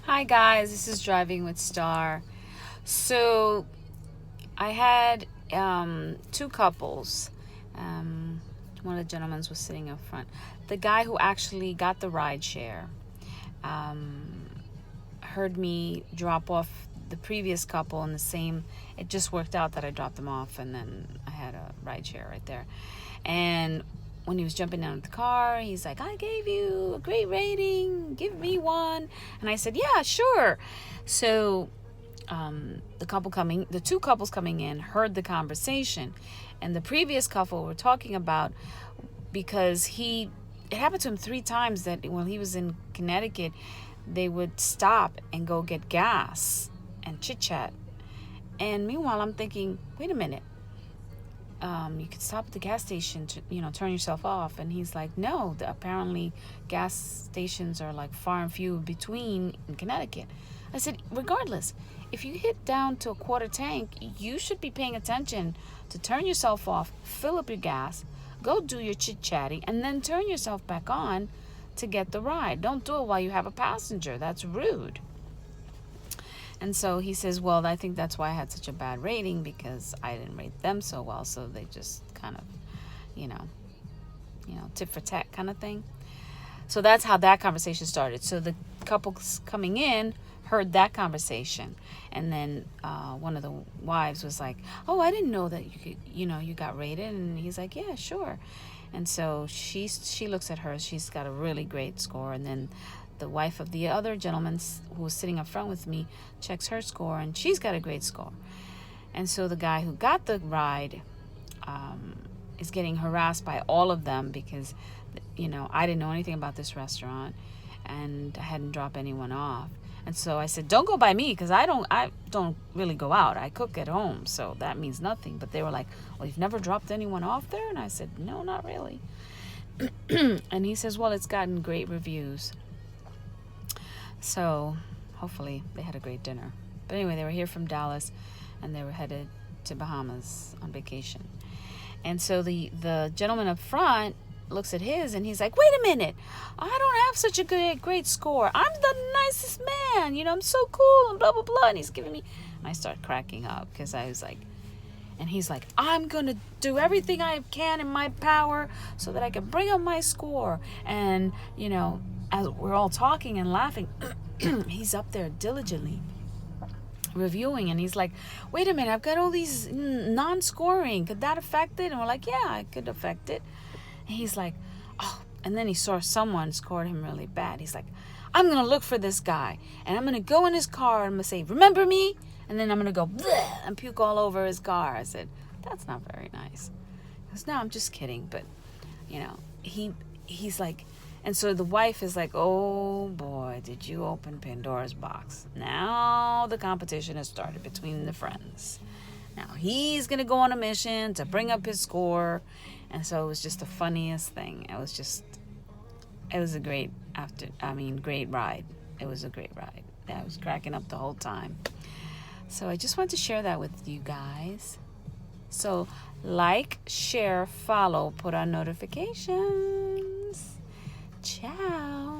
Hi guys, this is Driving with Star. So I had two couples. One of the gentlemen was sitting up front. The guy who actually got the ride share heard me drop off the previous couple in the same. It just worked out that I dropped them off, and then I had a ride share right there. And when he was jumping out of the car, he's like, I gave you a great rating, give me one. And I said, yeah, sure. So the two couples coming in heard the conversation. And the previous couple were talking about, because it happened to him 3 times that when he was in Connecticut, they would stop and go get gas and chit chat. And meanwhile, I'm thinking, wait a minute, you could stop at the gas station to, turn yourself off. And he's like, no, apparently gas stations are like far and few between in Connecticut. I said, regardless, if you hit down to a quarter tank, you should be paying attention to turn yourself off, fill up your gas, go do your chit-chatting, and then turn yourself back on to get the ride. Don't do it while you have a passenger. That's rude. And so he says, well, I think that's why I had such a bad rating, because I didn't rate them so well. So they just kind of, you know, tit for tat kind of thing. So that's how that conversation started. So the couples coming in heard that conversation. And then one of the wives was like, oh, I didn't know that you got rated. And he's like, yeah, sure. And so she looks at her. She's got a really great score. And then the wife of the other gentleman who was sitting up front with me checks her score, and she's got a great score. And so the guy who got the ride is getting harassed by all of them because, I didn't know anything about this restaurant, and I hadn't dropped anyone off. And so I said, don't go by me, because I don't really go out. I cook at home, so that means nothing. But they were like, well, you've never dropped anyone off there? And I said, no, not really. And he says, well, it's gotten great reviews. So hopefully they had a great dinner. But anyway, they were here from Dallas, and they were headed to Bahamas on vacation. And so the gentleman up front looks at his, and he's like, wait a minute, I don't have such a great score. I'm the nicest man. I'm so cool, and blah, blah, blah. And he's giving me, and I start cracking up because I was like, and he's like, I'm going to do everything I can in my power so that I can bring up my score. And, as we're all talking and laughing, he's up there diligently reviewing, and he's like, wait a minute, I've got all these non-scoring. Could that affect it? And we're like, yeah, it could affect it. And he's like, oh, and then he saw someone scored him really bad. He's like, I'm going to look for this guy, and I'm going to go in his car, and I'm going to say, remember me? And then I'm going to go bleh, and puke all over his car. I said, that's not very nice. He goes, no, I'm just kidding. But, he's like, and so the wife is like, oh boy, did you open Pandora's box. Now the competition has started between the friends. Now he's going to go on a mission to bring up his score. And so it was just the funniest thing. It was a great ride. It was a great ride. I was cracking up the whole time. So I just wanted to share that with you guys. So like, share, follow, put on notifications. Ciao.